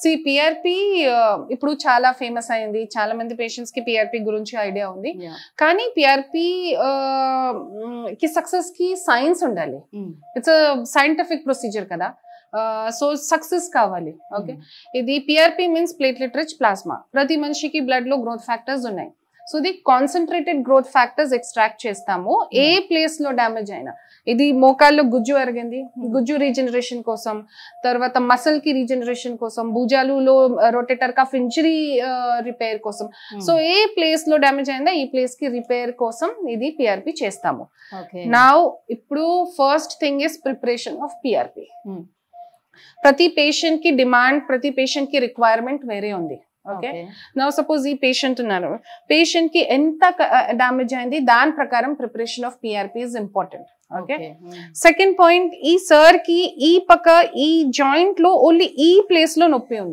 So ఈ PRP ఇప్పుడు చాలా ఫేమస్ అయింది, చాలా మంది పేషెంట్స్ కి పిఆర్పి గురించి ఐడియా ఉంది. కానీ పిఆర్పి కి సక్సెస్ కి సైన్స్ ఉండాలి. ఇట్స్ సైంటిఫిక్ ప్రొసీజర్ కదా. సో సక్సెస్ కావాలి. ఓకే, ఇది PRP means platelet rich plasma. ప్రతి మనిషికి బ్లడ్ లో గ్రోత్ ఫ్యాక్టర్స్ ఉన్నాయి. సో ఇది కాన్సన్ట్రేటెడ్ గ్రోత్ ఫ్యాక్టర్స్ ఎక్స్ట్రాక్ట్ చేస్తాము. ఏ ప్లేస్ లో డ్యామేజ్ అయినా, ఇది మోకాల్లో గుజ్జు అరిగింది, గుజ్జు రీజనరేషన్ కోసం, తర్వాత మసల్ కి రీజనరేషన్ కోసం, భుజాలులో రొటేటర్ కఫ్ ఇంజరీ రిపేర్ కోసం. సో ఏ ప్లేస్ లో డ్యామేజ్ అయిందా ఈ ప్లేస్ కి రిపేర్ కోసం ఇది పిఆర్పి చేస్తాము. నౌ ఇప్పుడు first thing is preparation of PRP. ప్రతి పేషెంట్ కి డిమాండ్, ప్రతి పేషెంట్ కి రిక్వైర్మెంట్ వేరే ఉంది. ఓకే, నౌ సపోజ్ ఈ పేషెంట్ ఉన్నారు, పేషెంట్ కి ఎంత డ్యామేజ్ అయింది దాని ప్రకారం preparation of PRP is important. Okay, second point, ఈ సర్ కి ఈ పక్క ఈ జాయింట్ లో ఓన్లీ ఈ ప్లేస్ లో నొప్పి ఉంది.